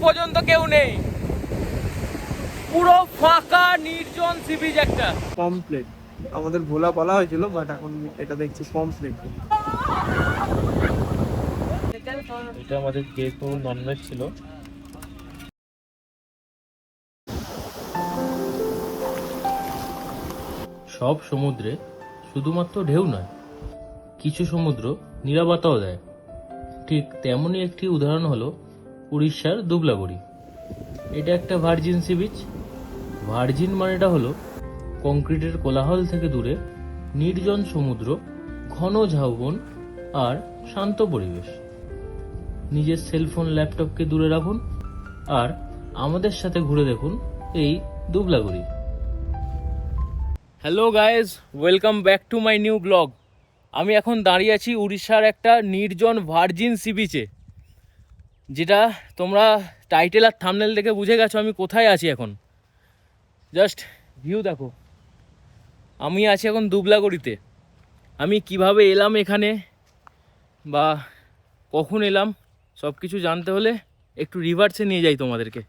পর্যন্ত কেউ নেই, পুরো ফাঁকা নির্জন সি বিচ একটা। কমপ্লিট আমাদের ভোলা বলা হয়েছিল, বাট এখন এটা দেখছি কমপ্লিট। এটা আমাদের যেহেতু ননভেজ ছিল। সব সমুদ্রে শুধুমাত্র ঢেউ নয়, কিছু সমুদ্র নীরবতাও দেয়। ঠিক তেমনই একটি উদাহরণ হলো উড়িষ্যার দুবলাগড়ি। এটা একটা ভার্জিন সি বিচ। ভার্জিন মানেটা হলো কংক্রিটের কোলাহল থেকে দূরে নির্জন সমুদ্র, ঘন ঝাউবন আর শান্ত পরিবেশ। নিজের সেলফোন ল্যাপটপকে দূরে রাখুন আর আমাদের সাথে ঘুরে দেখুন এই Dublagarhi. Hello guys, welcome back to my new blog. আমি এখন দাঁড়িয়ে আছি উড়িষ্যার একটা নির্জন ভার্জিন সি বিচে, যেটা তোমরা টাইটেল আর থাম্বনেল দেখে বুঝে গেছো আমি কোথায় আছি এখন। জাস্ট ভিউ দেখো, আমি আছি এখন দুবলাগড়িতে। আমি কিভাবে এলাম এখানে বা কখন এলাম সব কিছু জানতে হলে একটু রিভার্সে নিয়ে যাই তোমাদেরকে।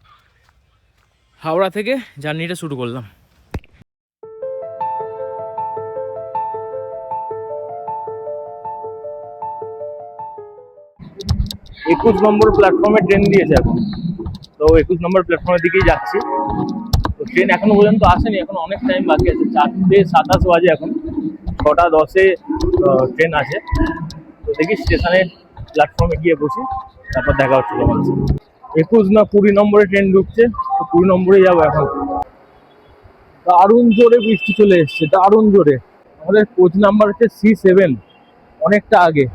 হাওড়া থেকে জার্নিটা শুরু করলাম। 21 নম্বর প্ল্যাটফর্মে ট্রেন দিয়েছে এখন, তো 21 নম্বর প্ল্যাটফর্মের দিকেই যাচ্ছি। তো ট্রেন এখনো পর্যন্ত আসেনি, এখন অনেক টাইম বাকি আছে। 4:27 বাজে এখন, 6:10-এ ট্রেন আছে। তো দেখি স্টেশনের প্ল্যাটফর্মে গিয়ে বসি, তারপর দেখা হচ্ছে তোমার সাথে। 21 না 20 নম্বরে ট্রেন ঢুকছে, তো 20 নম্বরে যাবো এখন। দারুণ জোরে বৃষ্টি চলে এসছে, দারুণ জোরে। আমাদের কোচ নাম্বার হচ্ছে C7, অনেকটা আগে।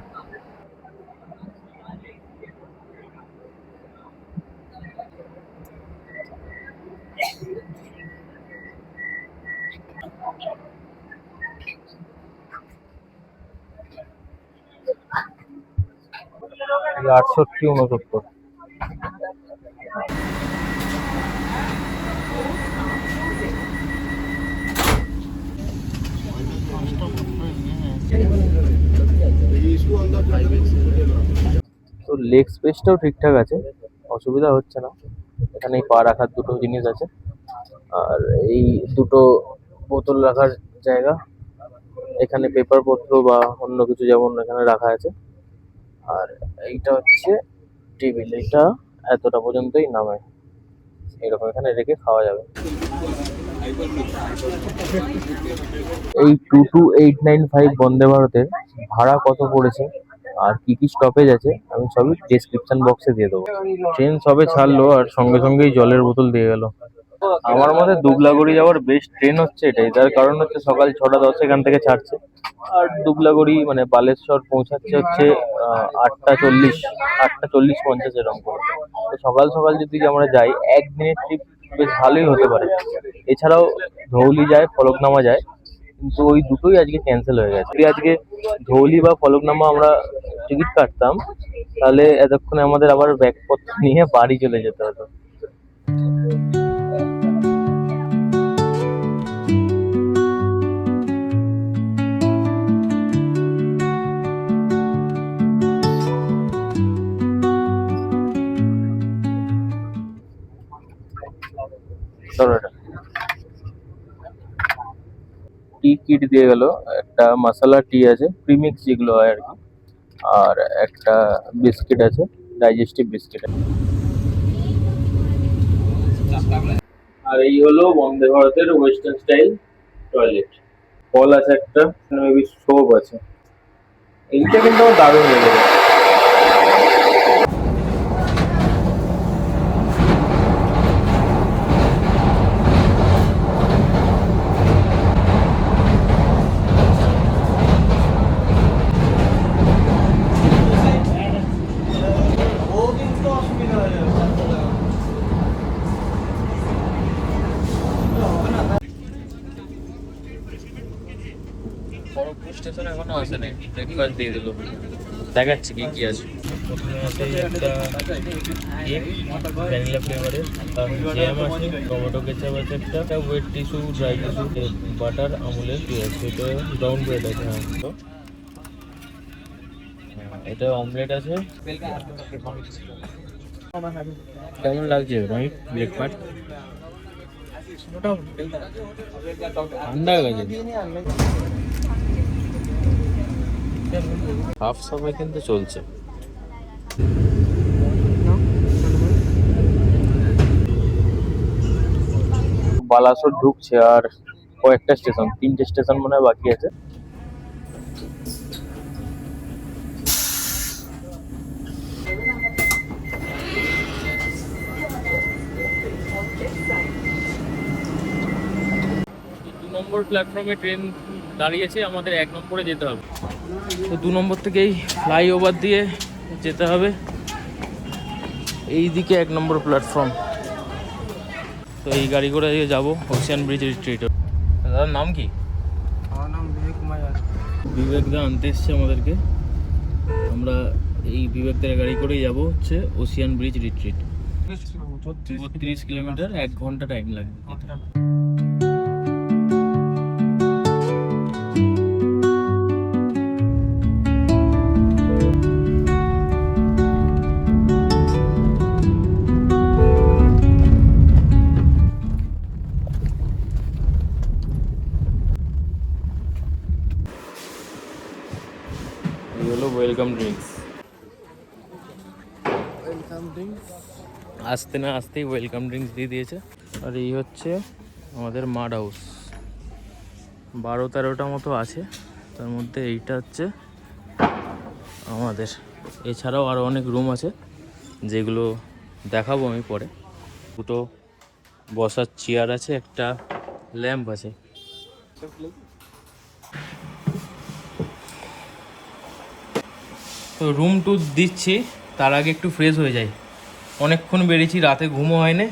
আটষট্টি 69। তো লেগ স্পেসটাও ঠিকঠাক আছে, অসুবিধা হচ্ছে না। এখানে পা রাখার দুটো জিনিস আছে, আর এই দুটো বোতল রাখার জায়গা। এখানে পেপার পত্র বা অন্য কিছু যেমন এখানে রাখা আছে। আর এইটা হচ্ছে টেবিল, এটা এতটা পর্যন্তই নামে, এরকম এখানে রেখে খাওয়া যাবে। এই 22895 বন্দে ভারতের ভাড়া কত পড়েছে আর কি কি স্টপেজ আছে আমি সবই ডেসক্রিপশন বক্সে দিয়ে দেবো। ট্রেন সবে ছাড়লো আর সঙ্গে সঙ্গেই জলের বোতল দিয়ে গেল। আমার মতে দুবলাগড়ি যাওয়ার বেস্ট ট্রেন হচ্ছে এটাই, তার কারণ হচ্ছে সকাল 6:10 এখান থেকে ছাড়ছে, আর দুবলাগড়ি মানে বালেশ্বর পৌঁছাচ্ছে হচ্ছে 8:40, 8:40-50 এরকম করে। তো সকাল সকাল যদি আমরা যাই, একদিনের ট্রিপ বেশ ভালোই হতে পারে। এছাড়াও ধৌলি যায়, ফলকনামা যায়, কিন্তু ওই দুটোই আজকে ক্যান্সেল হয়ে গেছে। যদি আজকে ধৌলি বা ফলকনামা আমরা টিকিট কাটতাম, তাহলে এতক্ষণে আমাদের আবার ব্যাগপত্র নিয়ে বাড়ি চলে যেতে হতো। টি কিট দিয়ে গেল, একটা মশলা টি আছে, প্রিমিক্স যেগুলো হয় আর কি, আর একটা বিস্কিট আছে, ডাইজেস্টিভ বিস্কিট। আর এই হলো বন্দে ভারতের ওয়েস্টার্ন স্টাইল টয়লেট। কল আছে একটা, মেবি সোপ আছে। এইটা কিন্তু আমার দারুণ লেগেছে। খড়গপুর স্টেশন এখনো আসেনি, ব্রেকফাস্ট দিয়ে দিল। দেখাচ্ছি কি কি আছে। প্রথমে আছে একটা কেক ভ্যানিলা ফ্লেভারের, জ্যাম আছে, টমেটো কেচাপ আছে, একটা wet tissue, dry tissue, butter, আমুলের কি আছে, এটা ব্রাউন ব্রেড আছে। হ্যাঁ, তো এটা অমলেট আছে, কেমন লাগছে ভাই ব্রেকফাস্ট? ঠান্ডা হয়ে গেছে। হাফ সময় কিন্তু চলছে। বালাসোর ঢুকছে আর কয়েকটা স্টেশন, 3টে স্টেশন মনে হয় বাকি আছে। নম্বর প্ল্যাটফর্মে ট্রেন দাঁড়িয়েছে, আমাদের 1 নম্বরে যেতে হবে। তো 2 নম্বর থেকেই ফ্লাইওভার দিয়ে যেতে হবে এই দিকে 1 নম্বর প্ল্যাটফর্ম। তো এই গাড়ি করে যাবো ওশিয়ান ব্রিজ রিট্রিট। দাদার নাম কি? আমার নাম বিবেক কুমার যাদব। বিবেক দা আনতে এসছে আমাদেরকে। আমরা এই বিবেক দার গাড়ি করেই যাবো হচ্ছে ওশিয়ান ব্রিজ রিট্রিট। 32 কিলোমিটার, 1 ঘন্টা টাইম লাগবে। এই হলো ওয়েলকাম ড্রিঙ্কস। আসতে না আসতেই ওয়েলকাম ড্রিঙ্কস দিয়ে দিয়েছে। আর এই হচ্ছে আমাদের মাড হাউস। 12-13টা মতো আছে, তার মধ্যে এইটা হচ্ছে আমাদের। এছাড়াও আরও অনেক রুম আছে যেগুলো দেখাবো আমি পরে। দুটো বসার চেয়ার আছে, একটা ল্যাম্প আছে। তো রুম ট্যুর দিচ্ছি, তার আগে একটু ফ্রেশ হয়ে যাই। অনেকক্ষণ বেরিয়েছি, রাতে ঘুমও হয়নি।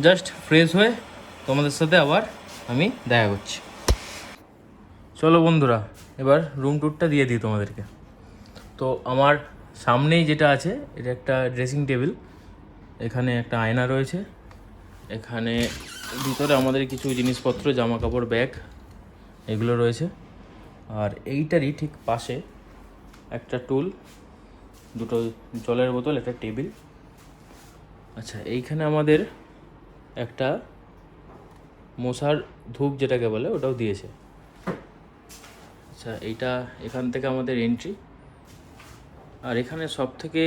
জাস্ট ফ্রেশ হয়ে তোমাদের সাথে আবার আমি দেখা করছি। চলো বন্ধুরা, এবার রুম ট্যুরটা দিয়ে দিই তোমাদেরকে। তো আমার সামনেই যেটা আছে এটা একটা ড্রেসিং টেবিল। এখানে একটা আয়না রয়েছে। এখানে ভিতরে আমাদের কিছু জিনিসপত্র, জামা কাপড়, ব্যাগ এগুলো রয়েছে। আর এইটারই ঠিক পাশে একটা টুল, দুটো জলের বোতল, একটা টেবিল। আচ্ছা, এইখানে আমাদের একটা মশার ধূপ যেটাকে বলে ওটাও দিয়েছে। আচ্ছা, এইটা এখান থেকে আমাদের এন্ট্রি। আর এখানে সব থেকে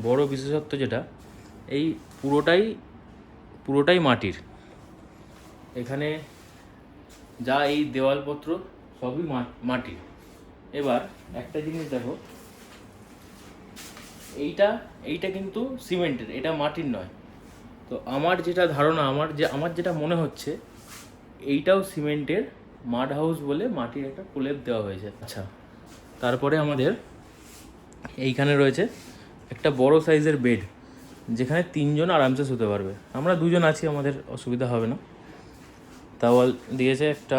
বড় বিশেষত্ব যেটা, এই পুরোটাই মাটির। এখানে যা এই দেওয়ালপত্র সবই মাটির। এবার একটা জিনিস দেখো, এইটা কিন্তু সিমেন্টের, এটা মাটির নয়। তো আমার যেটা ধারণা, আমার যেটা মনে হচ্ছে, এইটাও সিমেন্টের, মাড হাউস বলে মাটির একটা প্রলেপ দেওয়া হয়েছে। আচ্ছা, তারপরে আমাদের এইখানে রয়েছে একটা বড় সাইজের বেড, যেখানে 3 জন আরামসে শুতে পারবে। আমরা 2 জন আছি, আমাদের অসুবিধা হবে না। তাওয়াল দিয়েছে, একটা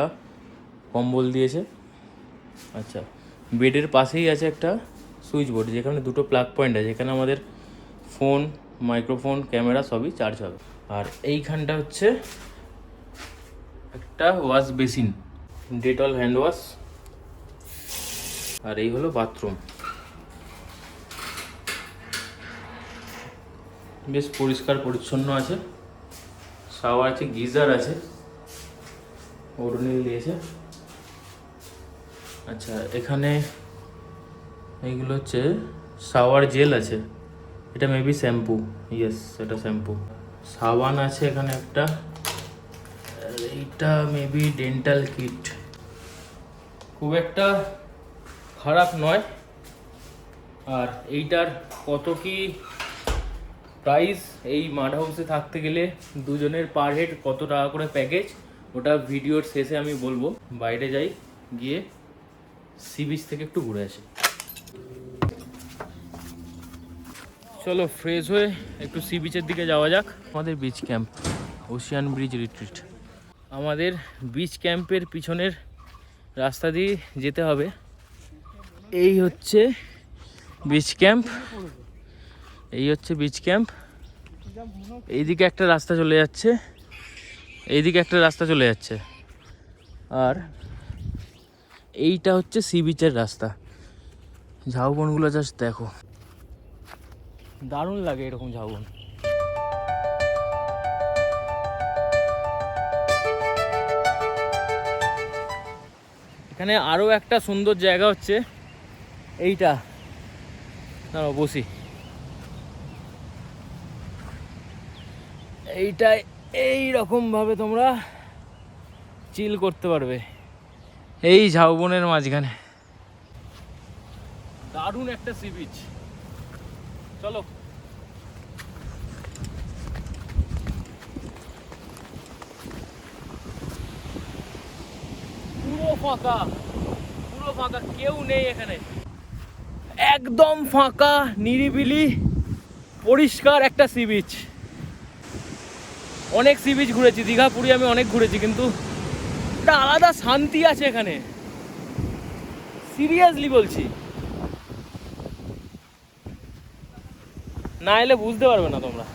কম্বল দিয়েছে। আচ্ছা, বেডের পাশেই আছে একটা সুইচ বোর্ড, যেখানে 2টো প্লাগ পয়েন্ট আছে। এখানে আমাদের ফোন, মাইক্রোফোন, ক্যামেরা সবই চার্জ হবে। আর এইখানটা হচ্ছে একটা wash basin, Dettol hand wash. আর এই হলো বাথরুম, বেশ পরিষ্কার পরিচ্ছন্ন আছে। শাওয়ার আছে, গিজার আছে, ওডোনিল দিয়েছে। আচ্ছা, এখানে এইগুলো হচ্ছে শাওয়ার জেল আছে, এটা মেবি শ্যাম্পু। ইয়েস, এটা শ্যাম্পু। সাবান আছে এখানে একটা, এইটা মেবি ডেন্টাল কিট। খুব একটা খারাপ নয়। আর এইটার কত কি প্রাইস, এই মাড হাউসে থাকতে গেলে 2 জনের পার হেড কত টাকা করে প্যাকেজ, ওটা ভিডিওর শেষে আমি বলবো। বাইরে যাই, গিয়ে সি বিচ থেকে একটু ঘুরে আসি। চলো ফ্রেশ হয়ে একটু সি বিচের দিকে যাওয়া যাক। আমাদের beach camp, Ocean bridge retreat. আমাদের বিচ ক্যাম্পের পিছনের রাস্তা দিয়ে যেতে হবে। এই হচ্ছে বিচ ক্যাম্প, এই হচ্ছে বিচ ক্যাম্প। এইদিকে একটা রাস্তা চলে যাচ্ছে, এইদিকে একটা রাস্তা চলে যাচ্ছে। আর এইটা হচ্ছে সি বিচের রাস্তা। ঝাউবনগুলো জাস্ট দেখো, দারুণ লাগে এরকম ঝাউবন। এখানে আরও একটা সুন্দর জায়গা হচ্ছে এইটা, দাঁড়াও বসি। এইটাই এইরকমভাবে তোমরা চিল করতে পারবে এই ঝাউবনের মাঝখানে। দারুণ একটা সি বিচ। চলো পুরো ফাঁকা, পুরো ফাঁকা, কেউ নেই এখানে, একদম ফাঁকা নিরিবিলি পরিষ্কার একটা সি বিচ। অনেক সি বিচ ঘুরেছি, দীঘা পুরী আমি অনেক ঘুরেছি, কিন্তু একটা আলাদা শান্তি আছে এখানে, সিরিয়াসলি বলছি। না এলে বুঝতে পারবে না তোমরা।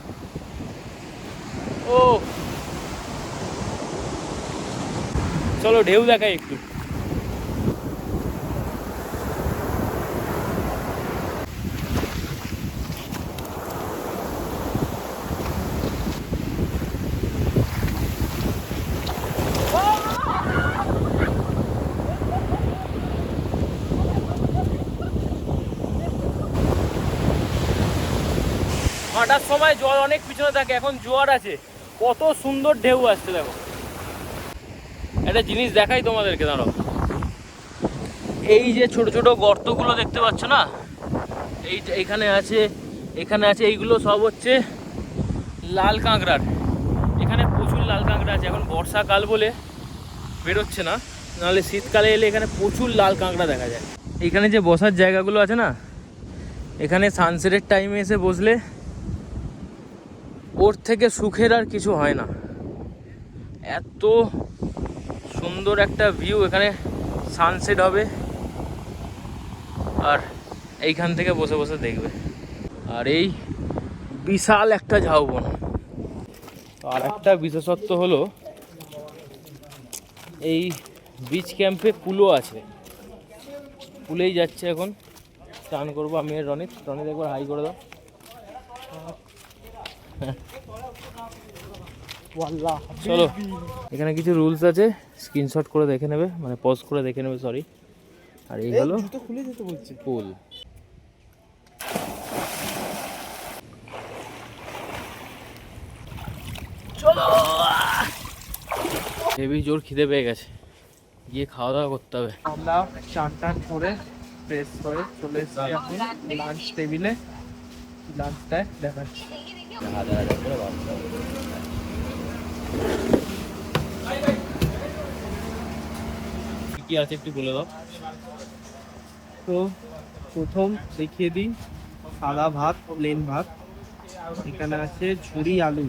ও চলো ঢেউ দেখাই একটু। ভাটার সময় জল অনেক পিছনে থাকে, এখন জোয়ার আছে, কত সুন্দর ঢেউ আসছে দেখো। একটা জিনিস দেখাই তোমাদেরকে, দাঁড়াও। এই যে ছোট ছোট গর্তগুলো দেখতে পাচ্ছ না, এইখানে আছে, এখানে আছে, এইগুলো সব হচ্ছে লাল কাঁকড়ার। এখানে প্রচুর লাল কাঁকড়া আছে, এখন বর্ষাকাল বলে বেরোচ্ছে না, নাহলে শীতকালে এলে এখানে প্রচুর লাল কাঁকড়া দেখা যায়। এখানে যে বসার জায়গাগুলো আছে না, এখানে সানসেটের টাইমে এসে বসলে ওর থেকে সুখের আর কিছু হয় না। এত সুন্দর একটা ভিউ, এখানে সানসেট হবে আর এইখান থেকে বসে বসে দেখবে। আর এই বিশাল একটা ঝাউবন। আর একটা বিশেষত্ব হলো এই বিচ ক্যাম্পে পুলও আছে, পুলেই যাচ্ছে এখন, স্নান করবো আমি আর রনিত। রনিত একবার হাই করে দাও। চলো, এখানে কিছু রুলস আছে, স্ক্রিনশট করে দেখে নেবে, মানে পজ করে দেখে নেবে, সরি। আর এই হলো পুল। চলো, হেভি জোর খিদে পেয়ে গেছে, গিয়ে খাওয়া দাওয়া করতে হবে। আমরা চান করে ফ্রেশ হয়ে চলে এসেছি এখন লাঞ্চ টেবিলে। লাঞ্চটায় দেখাচ্ছি। কি আছে একটু বলে দাও। তো প্রথম দেখিয়ে দিই, সাদা ভাত, প্লেন ভাত। এখানে আছে ঝুরি আলু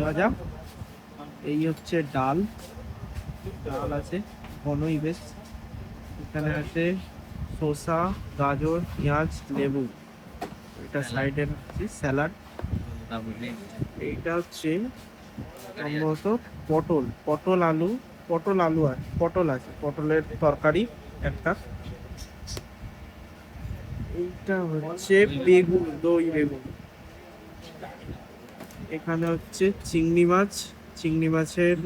ভাজা। এই হচ্ছে ডাল আছে ঘনই বেশ। এখানে আছে শসা, গাজর, পেঁয়াজ, লেবু। এটা সাইডে রাখছি স্যালাড। এইটা হচ্ছে সম্ভবত পটল আলু আর পটল আছে, পটলের তরকারি একটা। এইটা হচ্ছে বেগুন, দই বেগুন। এখানে হচ্ছে চিংড়ি মাছের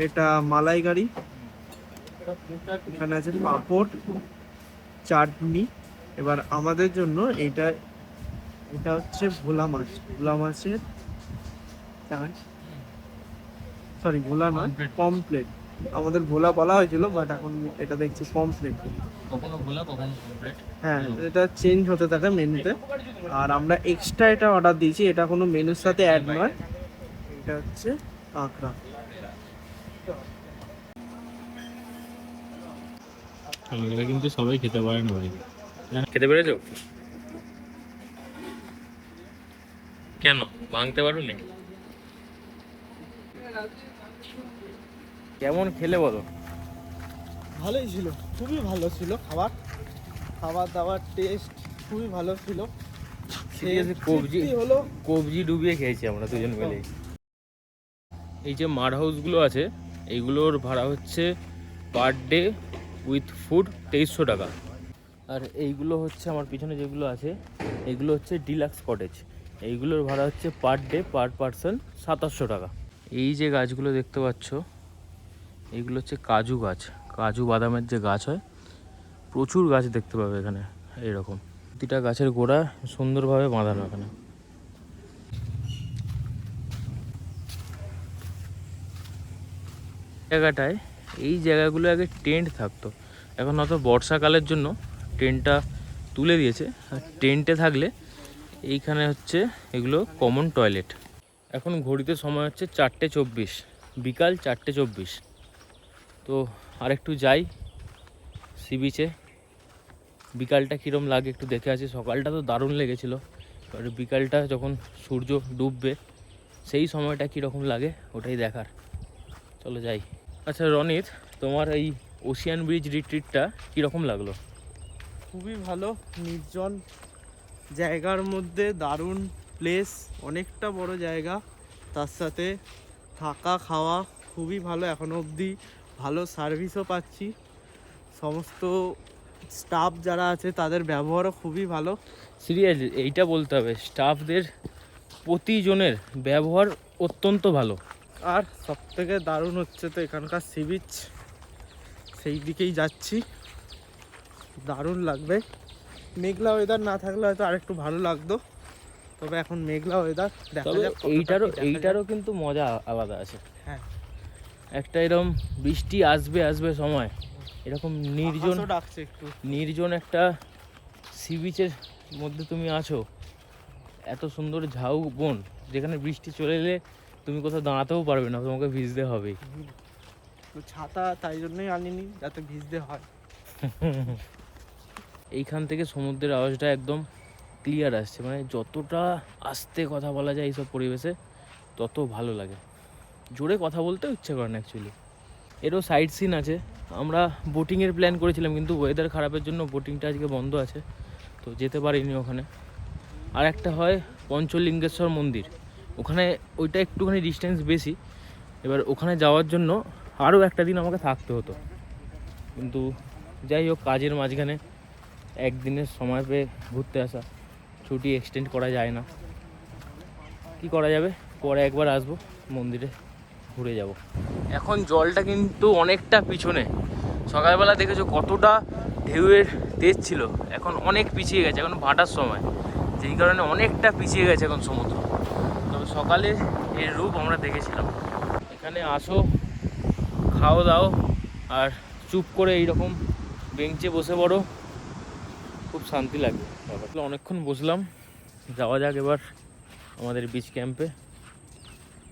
এটা মালাইকারি। এখানে আছে পাঁপড়, চাটনি। এবার আমাদের জন্য এটা হচ্ছে ভোলা মাছের ভোলা নয়, পমপ্লেট। আমাদের ভোলা বলা হয়েছিল, বাট এখন এটা দেখছি পমপ্লেট। কখনো ভোলা কখনো কমপ্লিট। হ্যাঁ, এটা চেঞ্জ হতে থাকে মেনুতে। আর আমরা এক্সট্রা এটা অর্ডার দিয়েছি, এটা কোনো মেনুর সাথে অ্যাড নয়। এটা হচ্ছে কাঁকড়া। এটা কিন্তু সবাই খেতে পারে না ভাই। খেতে পেরেছো? কেন ভাঙতে পারো নি? কেমন খেলে বলো? ভালোই ছিল, খুবই ভালো ছিল। খাবার দাবার টেস্ট খুবই ভালো ছিল। কবজি ডুবিয়ে খেয়েছি আমরা দুজন মিলে। এই যে মাড হাউসগুলো আছে, এইগুলোর ভাড়া হচ্ছে পার ডে উইথ ফুড 2300 টাকা। আর এইগুলো হচ্ছে আমার পিছনে যেগুলো আছে, এগুলো হচ্ছে ডিলাক্স কটেজ। এইগুলোর ভাড়া হচ্ছে পার ডে পার পারসন 2700 টাকা। এই যে গাছগুলো দেখতে পাচ্ছ, এইগুলো হচ্ছে কাজু গাছ। কাজু বাদামের যে গাছ হয়, প্রচুর গাছ দেখতে পাবে এখানে। এইরকম প্রতিটা গাছের গোড়া সুন্দরভাবে বাঁধানো এখানে। জায়গাটায় এই জায়গাগুলো আগে টেন্ট থাকতো, এখন হয়তো বর্ষাকালের জন্য টেন্টটা তুলে দিয়েছে। আর টেন্টে থাকলে এইখানে হচ্ছে এগুলো কমন টয়লেট। এখন ঘড়িতে সময় হচ্ছে 4:24, বিকাল 4:24। তো আরেকটু যাই সি বিচে, বিকালটা কীরম লাগে একটু দেখে আসি। সকালটা তো দারুণ লেগেছিলো, এবার বিকালটা যখন সূর্য ডুববে সেই সময়টা কীরকম লাগে ওটাই দেখার। চলো যাই। আচ্ছা রনিত, তোমার এই ওশিয়ান ব্রিজ রিট্রিটটা কীরকম লাগলো? খুবই ভালো, নির্জন জায়গার মধ্যে দারুণ প্লেস, অনেকটা বড় জায়গা, তার সাথে থাকা খাওয়া খুবই ভালো। এখনো অবধি ভালো সার্ভিসও পাচ্ছি, সমস্ত স্টাফ যারা আছে তাদের ব্যবহারও খুবই ভালো। সিরিয়াসলি এইটা বলতে হবে, স্টাফদের প্রতিজনের ব্যবহার অত্যন্ত ভালো। আর সব থেকে দারুণ হচ্ছে তো এখানকার সি বিচ, সেই দিকেই যাচ্ছি, দারুণ লাগবে। মেঘলা ওয়েদার না থাকলে হয়তো আরেকটু ভালো লাগতো, তবে এখন মেঘলা ওয়েদার, দেখা তবে যাক। এইটারও কিন্তু মজা আলাদা আছে। হ্যাঁ, একটা এরকম বৃষ্টি আসবে সময়, এরকম ডাকছে একটু নির্জন একটা সি বিচের মধ্যে তুমি আছো, এত সুন্দর ঝাউ বন, যেখানে বৃষ্টি চলে এলে তুমি কোথাও দাঁড়াতেও পারবে না, তোমাকে ভিজতে হবেই। তো ছাতা তাই জন্যই আনিনি, যাতে ভিজতে হয়। এইখান থেকে সমুদ্রের আওয়াজটা একদম ক্লিয়ার আসছে, মানে যতটা আস্তে কথা বলা যায় এইসব পরিবেশে তত ভালো লাগে। জোরে কথা বলতেও ইচ্ছে করে না অ্যাকচুয়ালি। এরও সাইড সিন আছে। আমরা বোটিংয়ের প্ল্যান করেছিলাম, কিন্তু ওয়েদার খারাপের জন্য বোটিংটা আজকে বন্ধ আছে, তো যেতে পারিনি ওখানে। আর একটা হয় পঞ্চলিঙ্গেশ্বর মন্দির, ওখানে ওইটা একটুখানি ডিস্টেন্স বেশি। এবার ওখানে যাওয়ার জন্য আরও একটা দিন আমাকে থাকতে হতো, কিন্তু যাই হোক কাজের মাঝখানে একদিনের সময় পেয়ে ঘুরতে আসা, ছুটি এক্সটেন্ড করা যায় না, কি করা যাবে। পরে একবার আসবো, মন্দিরে ঘুরে যাব। এখন জলটা কিন্তু অনেকটা পিছনে, সকালবেলা দেখেছো কতটা ঢেউয়ের তেজ ছিল, এখন অনেক পিছিয়ে গেছে, এখন ভাটার সময়, যেই কারণে অনেকটা পিছিয়ে গেছে এখন সমুদ্র। তবে সকালে এর রূপ আমরা দেখেছিলাম। এখানে আসো, খাও দাও, আর চুপ করে এইরকম বেঞ্চে বসে পড়ো, খুব শান্তি লাগে। অনেকক্ষণ বসলাম, যাওয়া যাক এবার আমাদের বিচ ক্যাম্পে।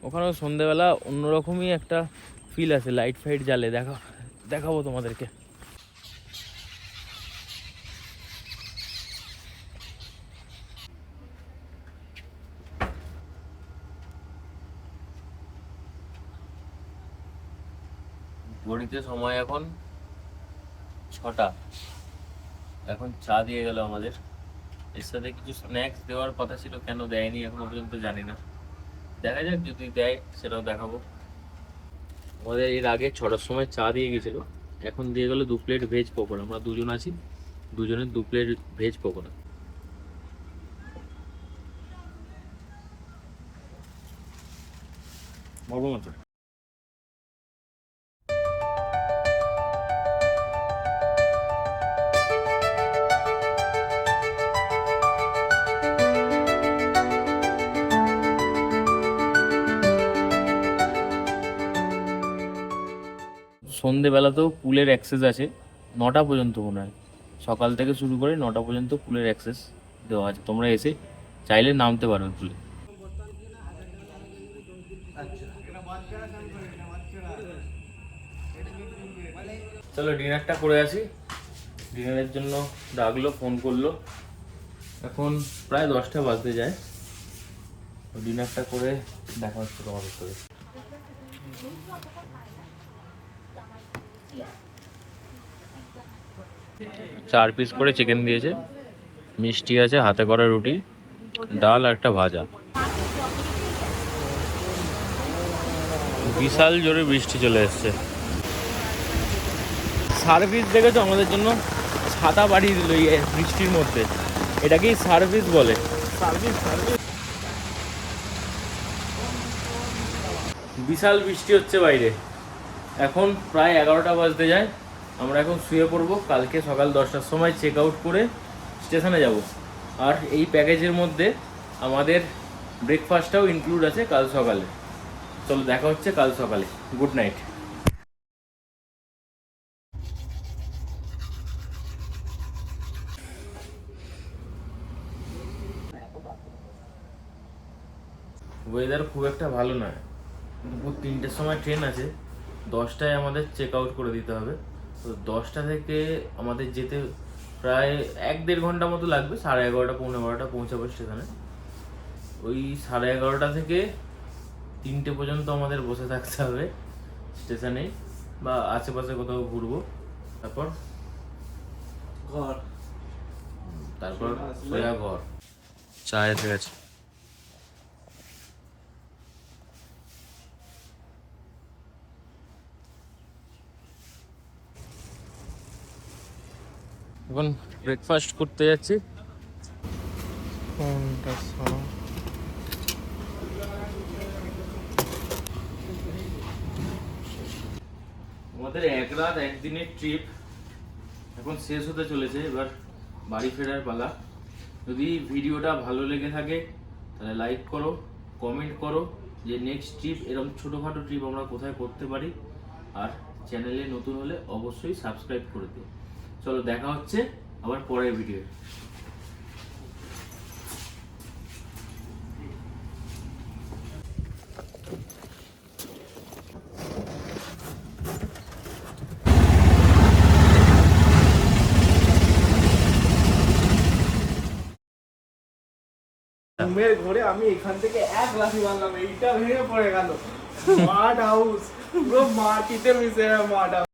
ওখানেও সন্ধ্যেবেলা অন্যরকমই একটা ফিল আছে, লাইট ফাইট জ্বালে, দেখাবো তোমাদেরকে। ঘড়িতে সময় এখন 6টা, এখন চা দিয়ে গেল আমাদের, এর সাথে কিছু স্ন্যাক্স দেওয়ার কথা ছিল, কেন দেয়নি এখনো পর্যন্ত জানি না, দেখা যাক যদি দেয় সেটাও দেখাবো। আমাদের এর আগে 6টার সময় চা দিয়ে গেছিল, এখন দিয়ে গেলো 2 প্লেট ভেজ পকোড়া। আমরা দুজন আছি, দুজনের 2 প্লেট ভেজ পকোড়া। মর্মমাত্র। সন্ধেবেলাতেও পুলের অ্যাক্সেস আছে 9টা পর্যন্ত, মনে হয় সকাল থেকে শুরু করে 9টা পর্যন্ত পুলের অ্যাক্সেস দেওয়া আছে। তোমরা এসে চাইলে নামতে পারবে পুলে। চলো ডিনারটা করে আসি। ডিনারের জন্য ডাকলো, ফোন করলো, এখন প্রায় 10টা বাজতে যায়। ডিনারটা করে দেখা হচ্ছে তোমাদের সাথে। 4 পিস করে চিকেন দিয়েছে, মিষ্টি আছে, হাতে করা রুটি, ডাল আর একটা ভাজা। বিশাল জোরে বৃষ্টি চলে এসছে। সার্ভিস দেখেছো আমাদের জন্য ছাতা বাড়িয়ে দিল এই বৃষ্টির মধ্যে, এটাকেই সার্ভিস বলে। বিশাল বৃষ্টি হচ্ছে বাইরে, এখন প্রায় 11টা বাজতে যায়। আমরা এখন শুয়ে পড়বো, কালকে সকাল 10টার সময় চেক আউট করে স্টেশনে যাব। আর এই প্যাকেজের মধ্যে আমাদের ব্রেকফাস্টটাও ইনক্লুড আছে কাল সকালে। চলো দেখা হচ্ছে কাল সকালে। Good night. ওয়েদার খুব একটা ভালো নয়, দুপুর 3টের সময় ট্রেন আছে, 10টায় আমাদের চেক আউট করে দিতে হবে। তো 10টা থেকে আমাদের যেতে প্রায় 1-1.5 ঘন্টা মতো লাগবে। 11:30 পৌনে 12টা পৌঁছাবো স্টেশনে। ওই 11:30 থেকে 3টে পর্যন্ত আমাদের বসে থাকতে হবে স্টেশনে, বা আশেপাশে কোথাও ঘুরবো। তারপর ঘর তারপর সোজা ঘর। চা এসে গেছে। এখন ব্রেকফাস্ট করতে যাচ্ছি। কোনটা সব আমাদের 1 রাত 1 দিনের ট্রিপ এখন শেষ হতে চলেছে, এবার বাড়ি ফেরার পালা। যদি ভিডিওটা ভালো লেগে থাকে তাহলে লাইক করো, কমেন্ট করো যে নেক্সট ট্রিপ, এরকম ছোটোখাটো ট্রিপ আমরা কোথায় করতে পারি। আর চ্যানেলে নতুন হলে অবশ্যই সাবস্ক্রাইব করে দিও। চলো দেখা হচ্ছে আবার পরের ভিডিও। ঘুমের ঘরে আমি এখান থেকে এক লাফি মারলাম, এইটা ভেঙে পড়ে গেল। মাঠ হাউস পুরো মাটিতে মিশে মাঠ হাউস।